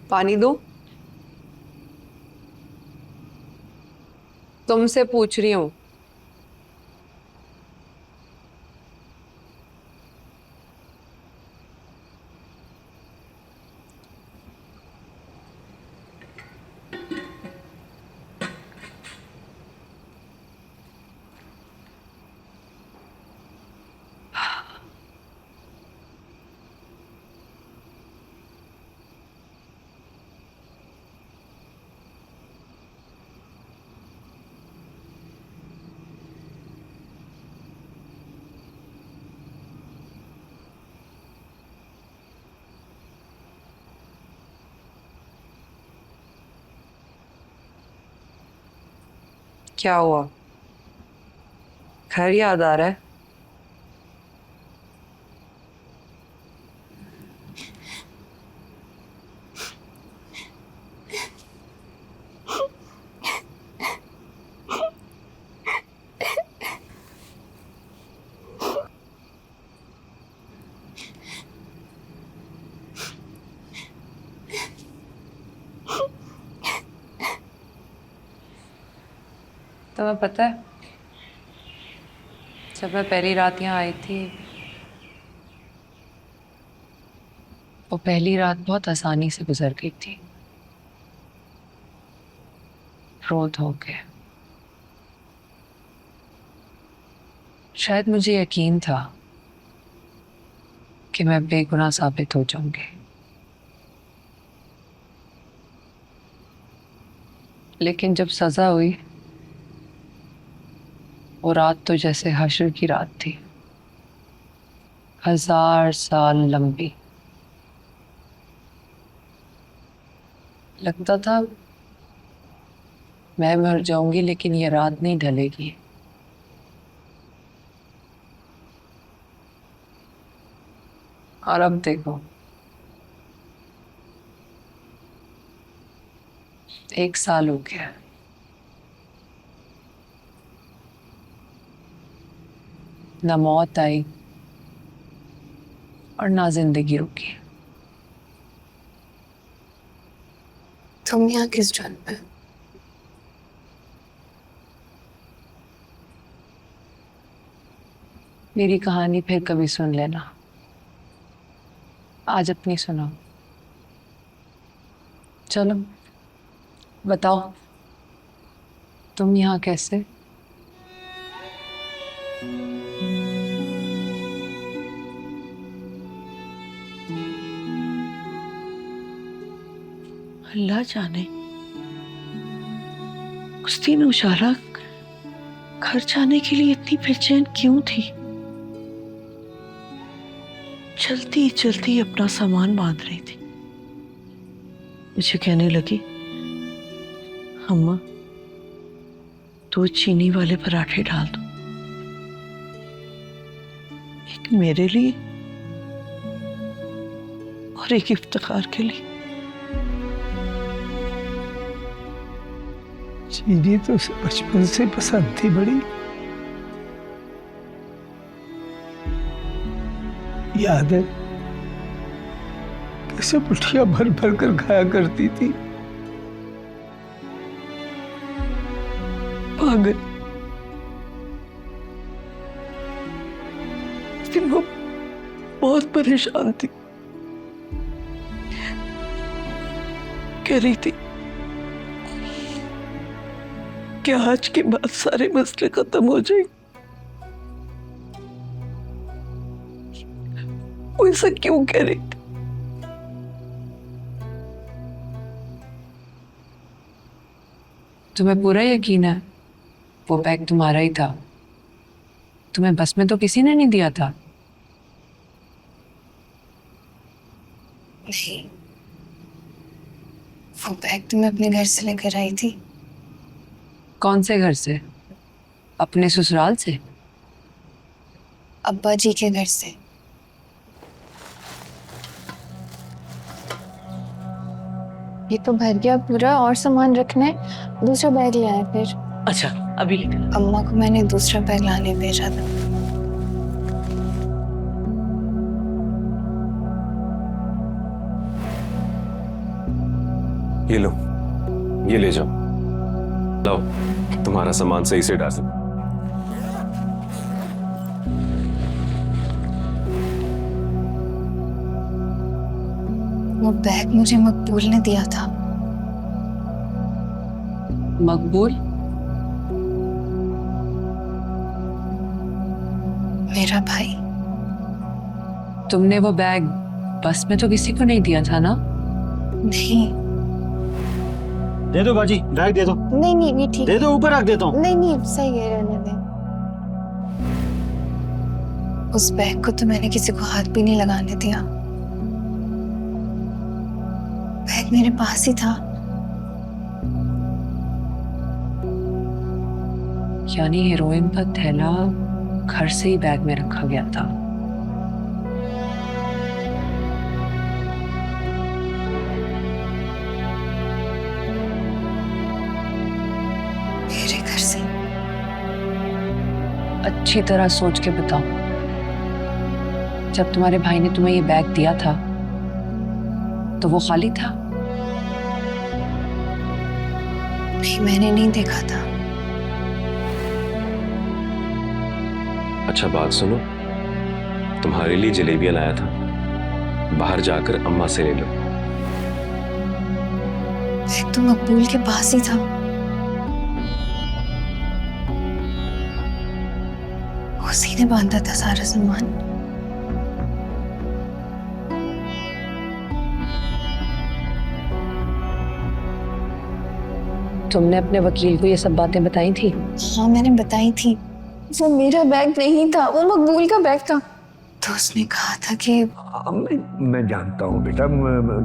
पानी दो। तुमसे पूछ रही हूँ। क्या हुआ? घर याद आ रहा है? तुम्हें पता है, जब मैं पहली रात यहाँ आई थी, वो पहली रात बहुत आसानी से गुजर गई थी, रो धो के। शायद मुझे यकीन था कि मैं बेगुनाह साबित हो जाऊंगी, लेकिन जब सजा हुई, वो रात तो जैसे हश्र की रात थी, 1000 साल लंबी। लगता था मैं मर जाऊंगी, लेकिन ये रात नहीं ढलेगी। और अब देखो, 1 साल हो गया। ना मौत आई और ना जिंदगी रुकी। तुम यहाँ किस जन्म पे? मेरी कहानी फिर कभी सुन लेना, आज अपनी सुनाओ। चलो बताओ, तुम यहाँ कैसे? अल्लाह जाने उस दिन उजाला घर जाने के लिए इतनी बेचैन क्यों थी। चलती चलती अपना सामान बांध रही थी, मुझे कहने लगी, अम्मा 2 चीनी वाले पराठे डाल दो, एक मेरे लिए और एक इफ्तिखार के लिए। चीनी तो उसे बचपन से पसंद थी बड़ी। याद है कैसे मुठिया भर भर कर खाया करती थी। पागल, लेकिन वो बहुत परेशान थी, कह रही थी कि आज के बाद सारे मसले खत्म हो जाएंगे। वो ऐसा क्यों कह रही थी? तुम्हें पूरा यकीन है वो बैग तुम्हारा ही था? तुम्हें बस में तो किसी ने नहीं दिया था? नहीं, वो बैग तो मैं अपने घर से लेकर आई थी। कौन से घर से? अपने ससुराल से? अब्बा जी के घर से। ये तो भर गया पूरा, और सामान रखने दूसरा बैग ले आए फिर। अच्छा, अभी लेकर। अम्मा को मैंने दूसरा बैग लाने भेजा था। ये लो, ये ले जाओ। लाओ, तुम्हारा सामान सही से डाल। वो बैग मुझे मकबूल ने दिया था। मकबूल? मेरा भाई। तुमने वो बैग बस में तो किसी को नहीं दिया था ना? नहीं दे दो बाजी, बैग दे दो। नहीं नहीं नहीं ठीक दे दो, ऊपर रख देता हूँ। नहीं नहीं सही है, रहने दे। उस बैग को तो मैंने किसी को हाथ भी नहीं लगाने दिया। बैग मेरे पास ही था। यानी हीरोइन का थैला घर से ही बैग में रखा गया था। मेरे घर से? अच्छी तरह सोच के बताओ, जब तुम्हारे भाई ने तुम्हें ये बैग दिया था तो वो खाली था? नहीं, मैंने नहीं देखा था। अच्छा बात सुनो, तुम्हारे लिए जलेबियां लाया था, बाहर जाकर अम्मा से ले लो। बैग तो मकबूल के पास ही था। उसी ने बांधा था सारा सामान। तुमने अपने वकील को ये सब बातें बताई थी? हाँ मैंने बताई थी। वो मेरा बैग नहीं था, वो मकबूल का बैग था। तो उसने कहा था कि मैं जानता हूँ बेटा,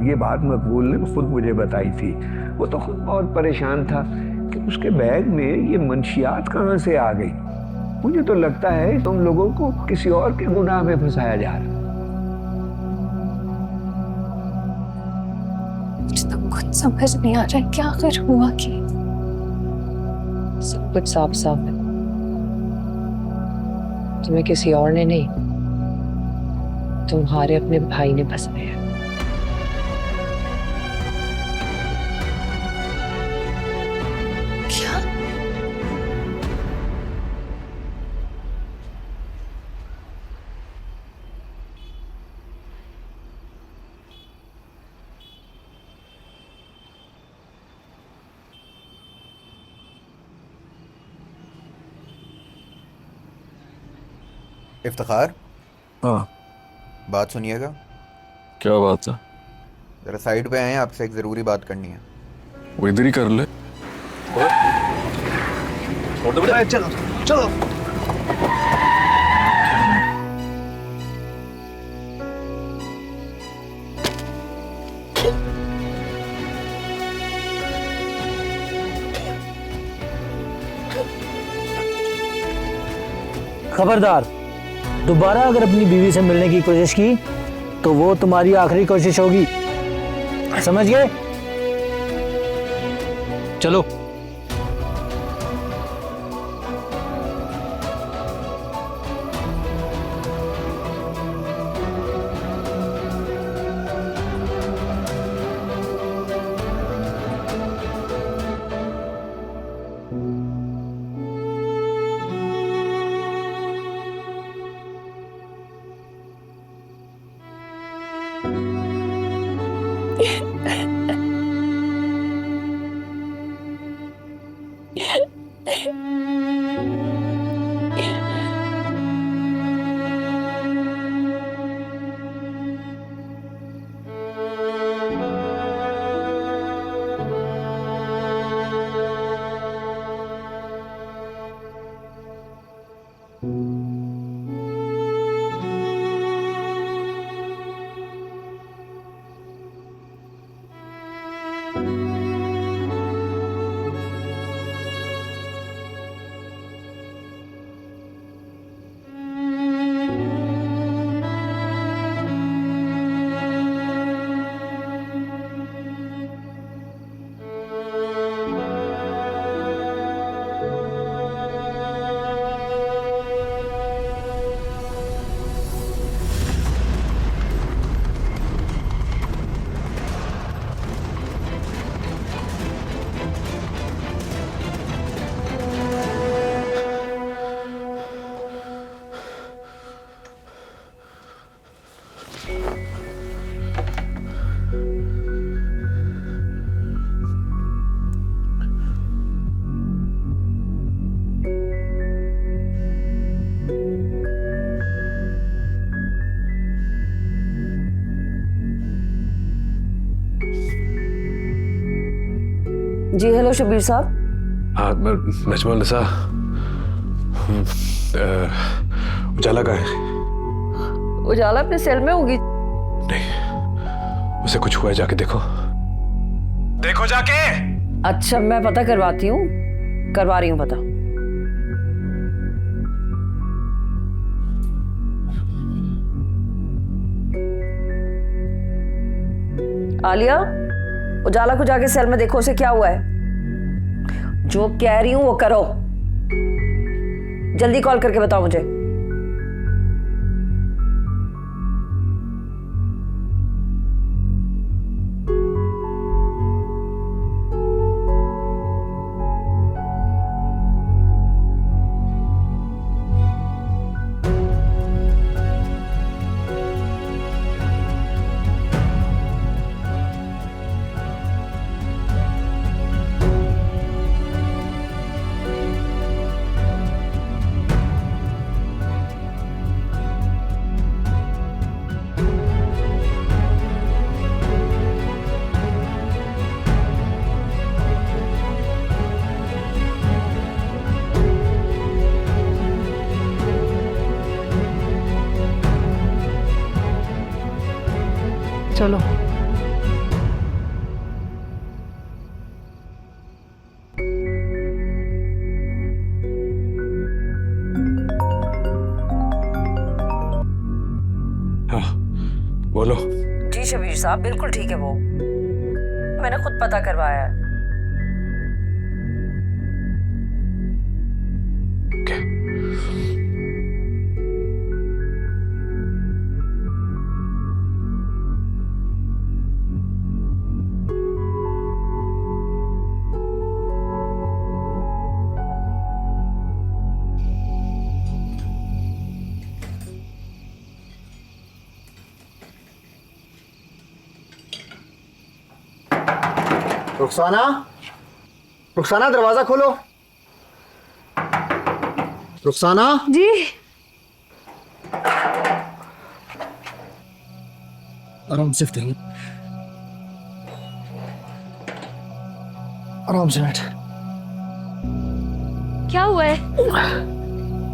ये बात मकबूल ने खुद मुझे बताई थी। वो तो खुद बहुत परेशान था कि उसके बैग में ये मंशियात कहाँ से आ गई। मुझे तो लगता है तुम लोगों को किसी और के गुनाह में फंसाया जा रहा। मुझे तो कुछ समझ नहीं आ रहा है क्या आखिर हुआ कि सब कुछ साफ साफ है। तुम्हें किसी और ने नहीं, तुम्हारे अपने भाई ने फंसाया है। क्या? इफ्तिखार, हाँ, बात सुनिएगा। क्या बात है? जरा साइड पे आए, आपसे एक ज़रूरी बात करनी है। वो इधर ही कर ले। चलो चलो। खबरदार, दोबारा अगर अपनी बीवी से मिलने की कोशिश की तो वो तुम्हारी आखिरी कोशिश होगी, समझ गए? चलो। जी हेलो शबीर साहब। हाँ नजमा निसा, उजाला का है? उजाला अपने सेल में होगी। नहीं, उसे कुछ हुआ है, जाके देखो, देखो जाके। अच्छा मैं पता करवाती हूँ, करवा रही हूँ पता। आलिया, उजाला को जाके सेल में देखो उसे क्या हुआ है। जो कह रही हूँ वो करो, जल्दी कॉल करके बताओ मुझे। चलो हाँ बोलो। जी शबीर साहब बिल्कुल ठीक है वो, मैंने खुद पता करवाया है। क्या? रुखसाना, रुखसाना दरवाजा खोलो। रुखसाना जी आराम से बैठ, आराम से बैठ। क्या हुआ है?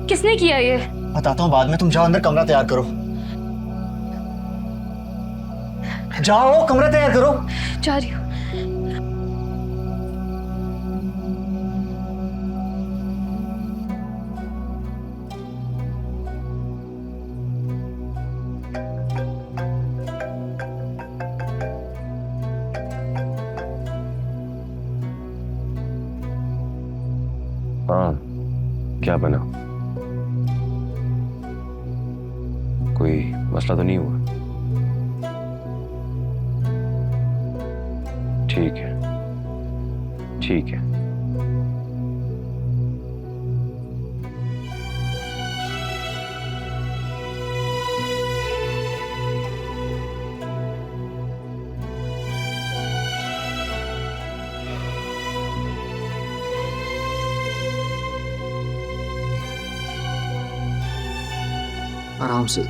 किसने किया ये? बताता हूँ बाद में, तुम जाओ अंदर कमरा तैयार करो। जाओ कमरा तैयार करो। जा रही हूँ। हाँ, क्या बना? कोई मसला तो नहीं हुआ? ठीक है, ठीक है। आराम से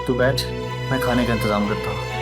तू बैठ, मैं खाने का इंतजाम करता हूँ।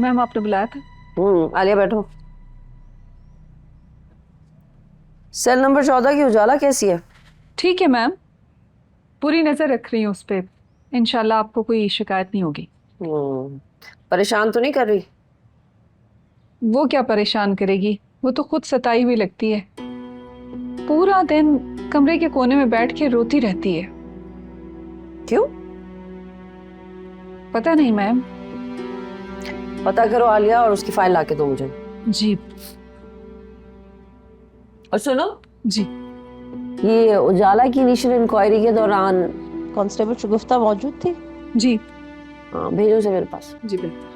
मैम आपने बुलाया था? आलिया बैठो। सेल नंबर 14 की उजाला कैसी है? ठीक है मैम, पूरी नजर रख रही हूँ उस पर। इंशाल्लाह आपको कोई शिकायत नहीं होगी। परेशान तो नहीं कर रही? वो क्या परेशान करेगी, वो तो खुद सताई हुई लगती है। पूरा दिन कमरे के कोने में बैठ के रोती रहती है। क्यों? पता नहीं मैम। पता करो आलिया और उसकी फाइल लाके दो मुझे। जी और सुनो जी। ये उजाला की इनिशियल इंक्वायरी के दौरान कांस्टेबल शगुफ्ता मौजूद थी? जी हाँ, भेजो उसे मेरे पास। जी बिल्कुल।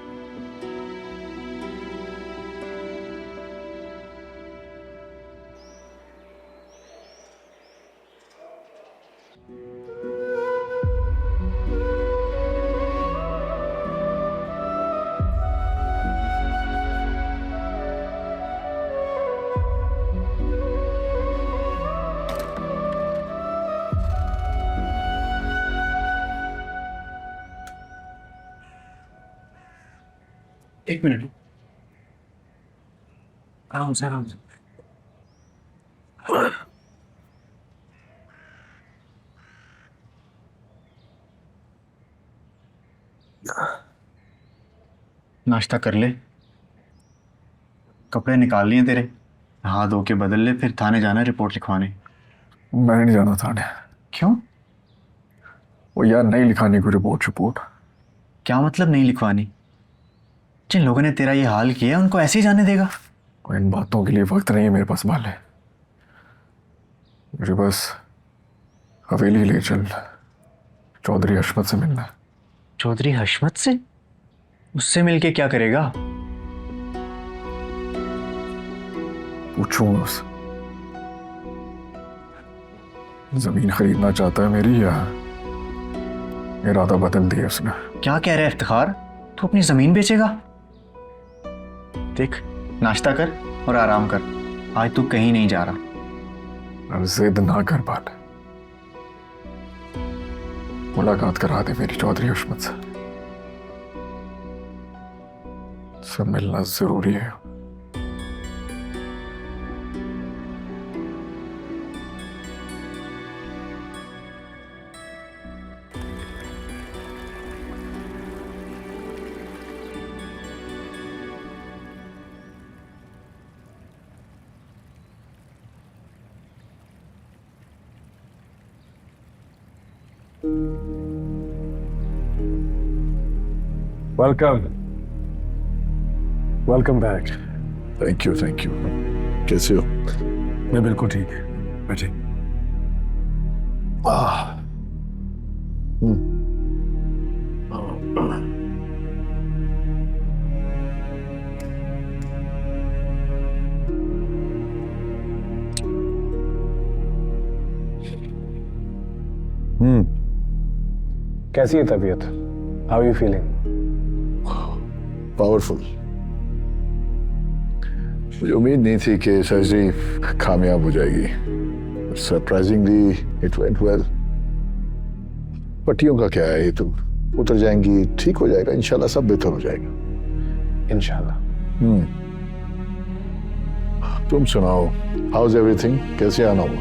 एक मिनट, आराम से आराम से। नाश्ता कर ले, कपड़े निकाल लिए तेरे, नहा धो के बदल ले, फिर थाने जाना है रिपोर्ट लिखवाने। मैंने नहीं जाना थाने। क्यों? वो यार नहीं लिखाने को रिपोर्ट। क्या मतलब नहीं लिखवानी? जिन लोगों ने तेरा ये हाल किया उनको ऐसे ही जाने देगा? और इन बातों के लिए वक्त नहीं है मेरे पास बाले। मुझे बस हवेली ले चल, चौधरी हशमत से मिलना है। चौधरी हशमत से? उससे मिलके क्या करेगा? पूछूंगा उससे। जमीन खरीदना चाहता है मेरी, या इरादा बदल दिया उसने? क्या कह रहा है इफ्तिखार, तू अपनी जमीन बेचेगा? देख, नाश्ता कर और आराम कर, आज तू कहीं नहीं जा रहा। अब जिद ना कर बाल, मुलाकात करा दे मेरी चौधरी हशमत से। सब मिलना जरूरी है। Welcome back. Thank you. कैसे हो? मैं बिल्कुल ठीक है, बैठे। कैसी है तबीयत? How are you feeling? Powerful. मुझे उम्मीद नहीं थी कि सर्जरी कामयाब हो जाएगी। Surprisingly it went well. पट्टियों का क्या है, ये तो उतर जाएंगी, ठीक हो जाएगा इंशाल्लाह, सब बेहतर हो जाएगा इंशाल्लाह। तुम सुनाओ, हाउ इज एवरीथिंग? कैसे आना हुआ?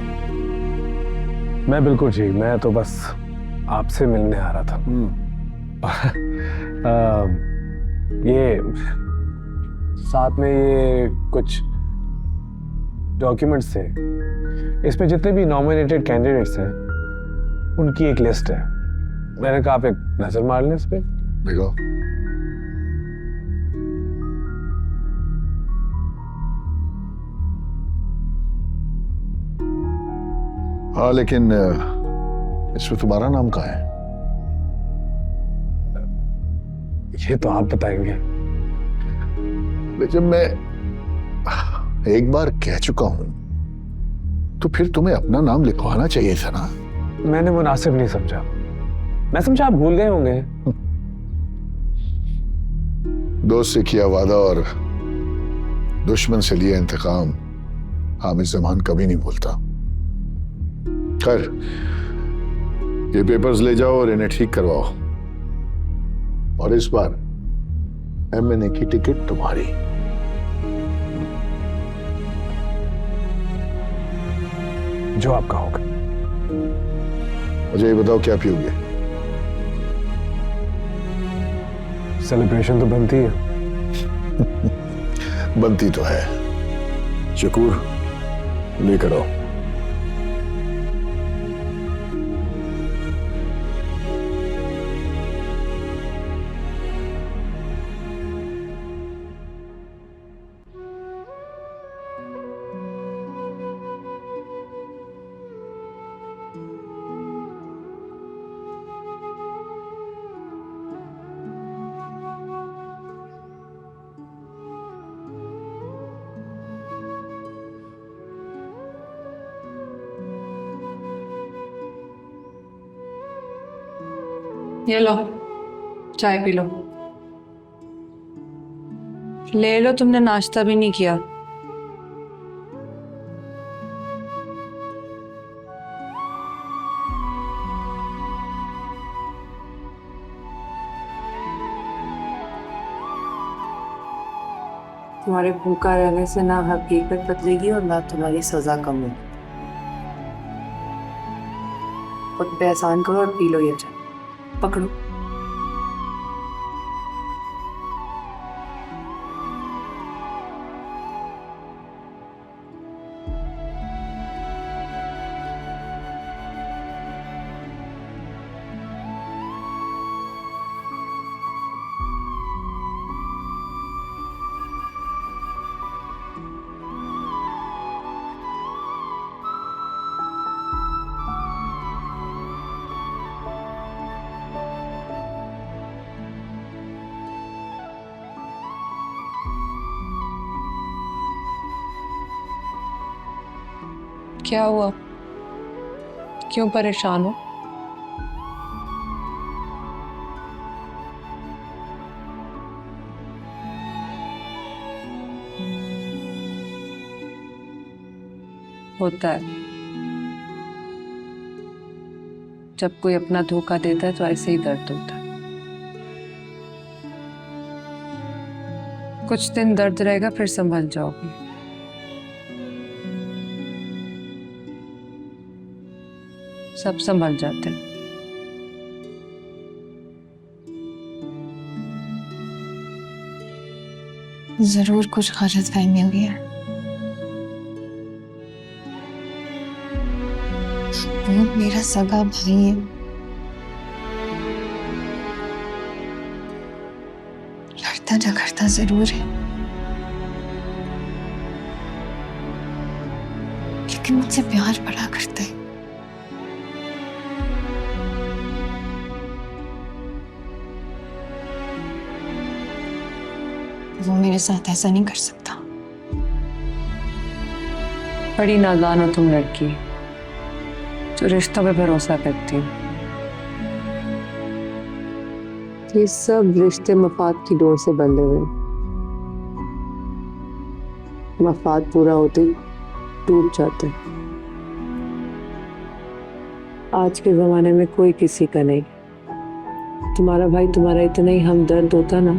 मैं बिल्कुल ठीक, मैं तो बस आपसे मिलने आ रहा था। ये साथ में ये कुछ डॉक्यूमेंट्स थे, इसमें जितने भी नॉमिनेटेड कैंडिडेट्स हैं उनकी एक लिस्ट है। मैंने कहा आप एक नजर मार लें इस पे। देखो, हाँ, लेकिन इसमें तुम्हारा नाम कहाँ है? ये तो आप बताएंगे। जब मैं एक बार कह चुका हूं तो फिर तुम्हें अपना नाम लिखवाना चाहिए था ना। मैंने मुनासिब नहीं समझा। मैं समझा आप भूल गए होंगे। दोस्त से किया वादा और दुश्मन से लिया इंतकाम हामिद जमान कभी नहीं भूलता। खैर, ये पेपर्स ले जाओ और इन्हें ठीक करवाओ। और इस बार एमएनए की टिकट तुम्हारी। जो आपका होगा। मुझे ये बताओ क्या पियोगे? सेलिब्रेशन तो बनती है। बनती तो है। शकूर, लेकर आओ। ये लो, चाय पी लो। ले लो, तुमने नाश्ता भी नहीं किया। तुम्हारे भूखा रहने से ना हकीकत बदलेगी और ना तुम्हारी सजा कम होगी। खुद पे एहसान करो और पी लो ये चाय। पकड़ो। क्या हुआ? क्यों परेशान हो? होता है, जब कोई अपना धोखा देता है तो ऐसे ही दर्द होता है। कुछ दिन दर्द रहेगा, फिर संभल जाओगे। सब संभल जाते हैं। जरूर कुछ गलतफहमी हुई है। वो मेरा सगा भाई है। लड़ता झगड़ता जरूर है, लेकिन मुझसे प्यार बड़ा करता है। वो मेरे साथ ऐसा नहीं कर सकता। बड़ी नादान हो तुम लड़की, जो रिश्तों पे भरोसा करती हो। ये सब रिश्ते मफाद की डोर से बंधे हुए। मफाद पूरा होते ही टूट जाते। आज के जमाने में कोई किसी का नहीं। तुम्हारा भाई तुम्हारा इतना ही हमदर्द होता ना,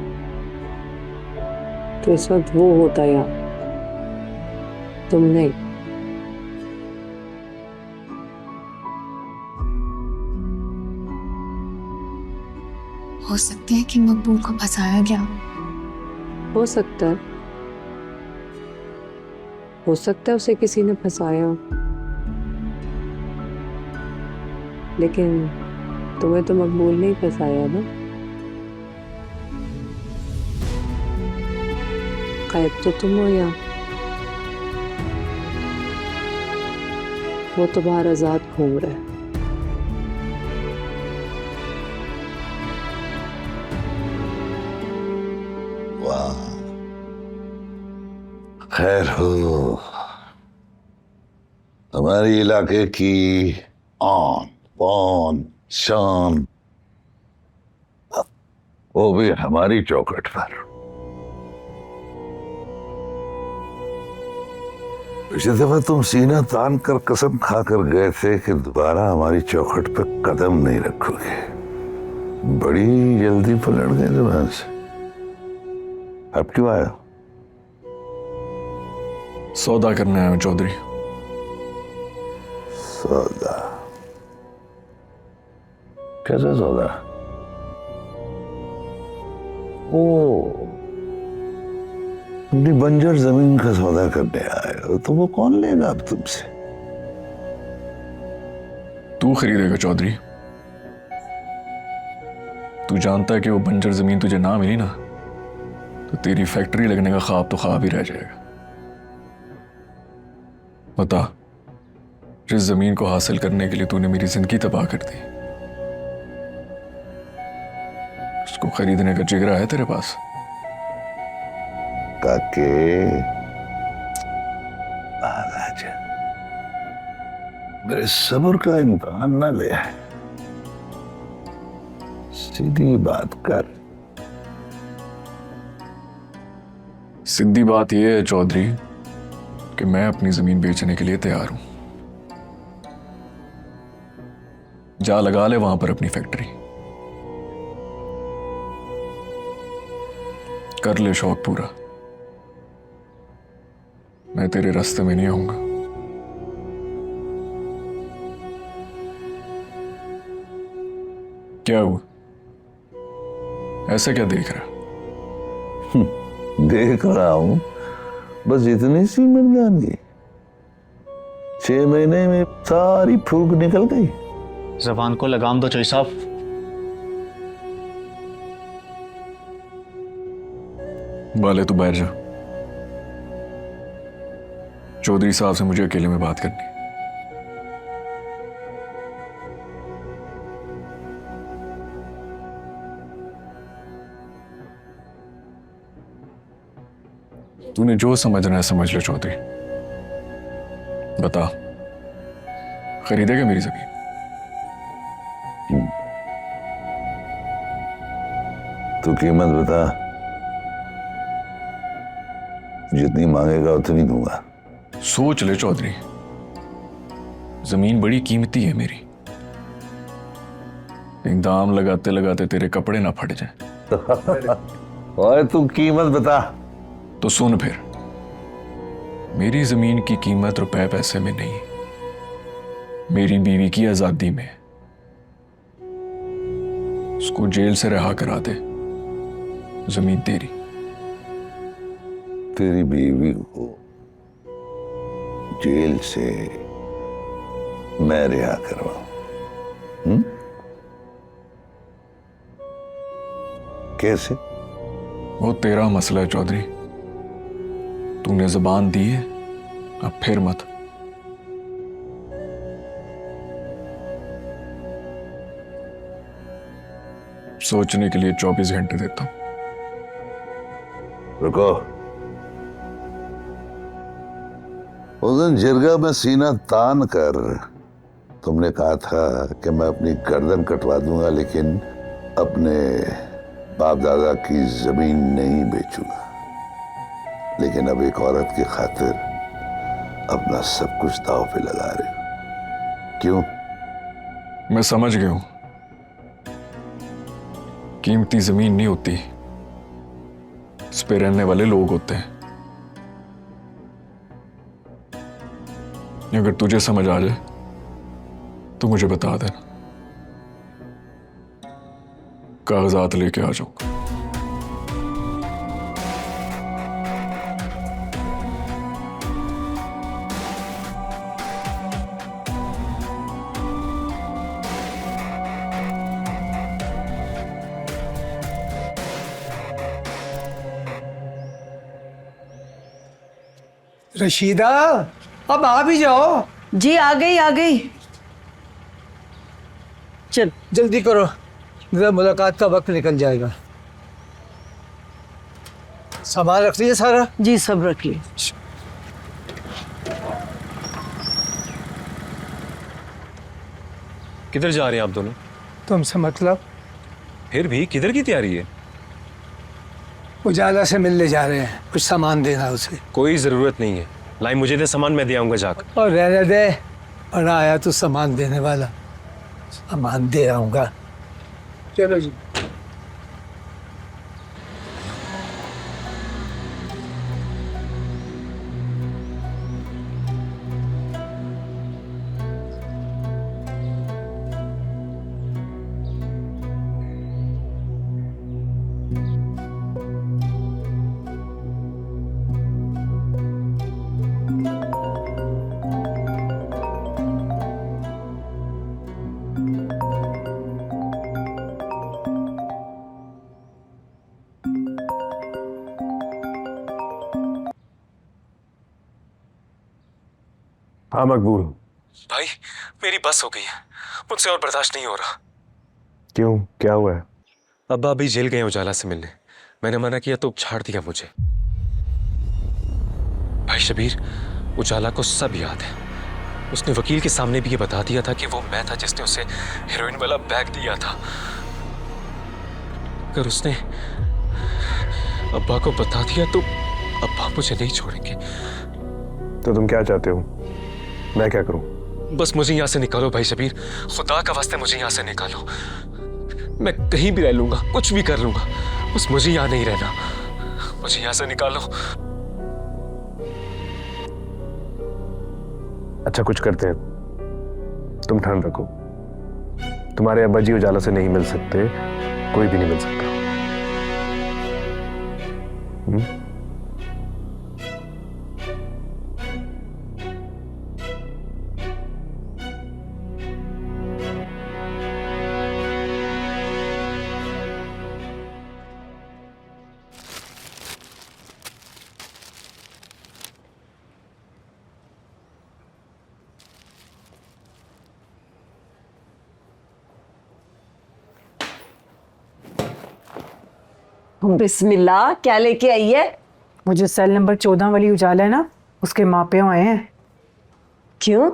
तो इस वक्त वो होता यार, तुम नहीं। हो सकता है कि मकबूल को फंसाया गया। हो सकता है, हो सकता है उसे किसी ने फंसाया, लेकिन तुम्हें तो मकबूल नहीं फंसाया ना। कैद तो तुम हो या वो तो बाहर आजाद घूम रहा है। वाह, खैर हो। हमारे इलाके की आन पान शान, वो भी हमारी चौखट पर। पिछली दफा तुम सीना तान कर कसम खाकर गए थे कि दोबारा हमारी चौखट पर कदम नहीं रखोगे। बड़ी जल्दी पलट गए जुबान से। अब क्यों आया? सौदा करने आया हूं चौधरी। सौदा? कैसा सौदा? ओ, अपनी बंजर जमीन का सौदा करने आए हो, तो वो कौन लेगा अब तुमसे? तू खरीदेगा चौधरी। तू जानता है कि वो बंजर जमीन तुझे ना मिली ना तो तेरी फैक्ट्री लगने का ख्वाब तो ख्वाब ही रह जाएगा। बता, जिस जमीन को हासिल करने के लिए तूने मेरी जिंदगी तबाह कर दी, उसको खरीदने का जिगरा है तेरे पास? काके, महाराज, मेरे सब्र का इम्कान ना ले, सीधी बात कर। सीधी बात यह है चौधरी कि मैं अपनी जमीन बेचने के लिए तैयार हूं। जा लगा ले वहां पर अपनी फैक्ट्री, कर ले शौक पूरा। मैं तेरे रास्ते में नहीं आऊंगा। क्या हुआ? ऐसा क्या देख रहा? देख रहा हूं, बस इतनी सी मर्दानी, 6 महीने में सारी फूक निकल गई। जबान को लगाम दो चौधरी साहब। बाले तू बैठ जा। चौधरी साहब से मुझे अकेले में बात करनी। तूने जो समझना है समझ ले चौधरी। बता, खरीदेगा मेरी जमीन? तू कीमत बता, जितनी मांगेगा उतनी दूंगा। सोच ले चौधरी, जमीन बड़ी कीमती है मेरी। एक दाम लगाते लगाते तेरे कपड़े ना फट जाए। और तू कीमत बता। तो सुन फिर, मेरी जमीन की कीमत रुपए पैसे में नहीं, मेरी बीवी की आजादी में। उसको जेल से रिहा करा दे, जमीन तेरी। तेरी बीवी को जेल से मैं रिहा करवाऊं? कैसे? वो तेरा मसला है चौधरी। तूने जबान दी है, अब फिर मत। सोचने के लिए 24 घंटे देता हूं। रुको, उस दिन जिरगा में सीना तान कर तुमने कहा था कि मैं अपनी गर्दन कटवा दूंगा, लेकिन अपने बाप दादा की जमीन नहीं बेचूंगा। लेकिन अब एक औरत की खातिर अपना सब कुछ दांव पे लगा रहे हो, क्यों? मैं समझ गया हूं, कीमती जमीन नहीं होती, इस पे रहने वाले लोग होते हैं। अगर तुझे समझ आ जाए तो मुझे बता देना, कागजात लेके आ जाऊंगा। रशीदा, अब आ भी जाओ। जी आ गई आ गई। चल जल्दी करो, जरा मुलाकात का वक्त निकल जाएगा। सामान रख लिया सारा? जी सब रख लिए। किधर जा रहे हैं आप दोनों? तुमसे मतलब? फिर भी किधर की तैयारी है? उजाला से मिलने जा रहे हैं, कुछ सामान देना उसे। कोई जरूरत नहीं है, लाई मुझे दे सामान, मैं दे आऊंगा जाकर। और रहने दे, बड़ा आया तो सामान देने वाला, सामान दे आऊंगा। चलो जी। हाँ मकबूल। भाई मेरी बस हो गई है, मुझसे और बर्दाश्त नहीं हो रहा। क्यों, क्या हुआ है? अब्बा अभी जेल गए उजाला से मिलने, मैंने मना किया तो छाड़ दिया मुझे। भाई शबीर, उजाला को सब याद है। उसने वकील के सामने भी ये बता दिया था कि वो मैं था जिसने उसे हेरोइन वाला बैग दिया था। अगर उसने अब्बा को बता दिया तो अब्बा मुझे नहीं छोड़ेंगे। तो तुम क्या चाहते हो, मैं क्या करूं? बस मुझे यहां से निकालो भाई शबीर, खुदा का वास्ते मुझे यहां से निकालो। मैं कहीं भी रह लूंगा, कुछ भी कर लूंगा, बस मुझे यहां नहीं रहना। मुझे यहां से निकालो। अच्छा कुछ करते हैं, तुम ठान रखो, तुम्हारे अब्बा जी उजाला से नहीं मिल सकते, कोई भी नहीं मिल सकता। बिस्मिल्लाह, क्या लेके आई है? मुझे सेल नंबर 14 वाली उजाला है ना, उसके माँ-प्यो आए हैं। क्यों?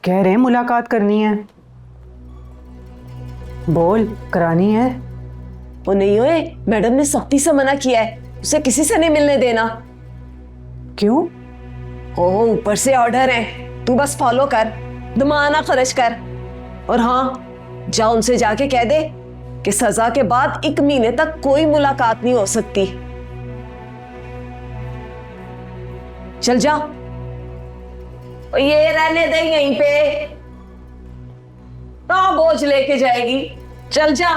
कह रहे हैं मुलाकात करनी है। बोल, करानी है? वो नहीं हुए, मैडम ने सख्ती से मना किया है, उसे किसी से नहीं मिलने देना। क्यों? हो ऊपर से ऑर्डर है, तू बस फॉलो कर, दिमाग ना खर्च कर। और हाँ, जा उनसे जाके कह दे कि सजा के बाद 1 महीने तक कोई मुलाकात नहीं हो सकती। चल जा। और ये रहने दे यहीं पे, तो बोझ लेके जाएगी। चल जा।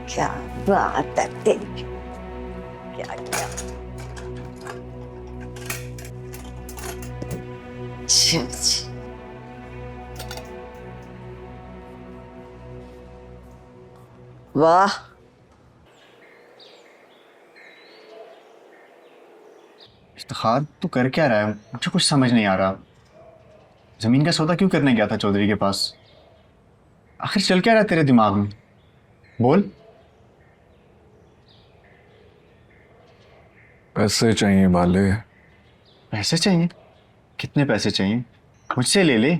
क्या बात है तेरी, क्या क्या। वाह, इफ्तिखार तू कर क्या रहा है? मुझे कुछ समझ नहीं आ रहा। जमीन का सौदा क्यों करने गया था चौधरी के पास? आखिर चल क्या रहा है तेरे दिमाग में? बोल। पैसे चाहिए बाले। पैसे चाहिए? कितने पैसे चाहिए? मुझसे ले ले।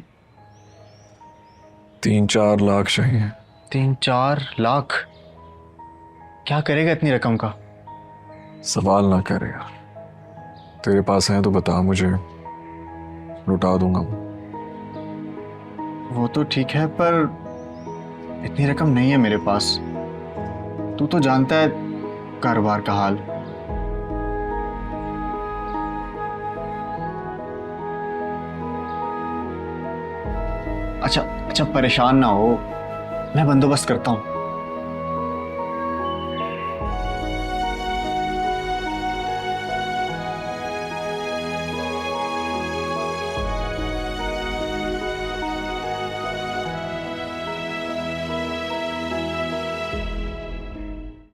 3-4 लाख चाहिए। 3-4 लाख? क्या करेगा इतनी रकम का? सवाल ना कर यार, तेरे पास है तो बता मुझे, लुटा दूंगा। वो तो ठीक है, पर इतनी रकम नहीं है मेरे पास। तू तो जानता है कारोबार का हाल। अच्छा, परेशान ना हो, मैं बंदोबस्त करता हूँ।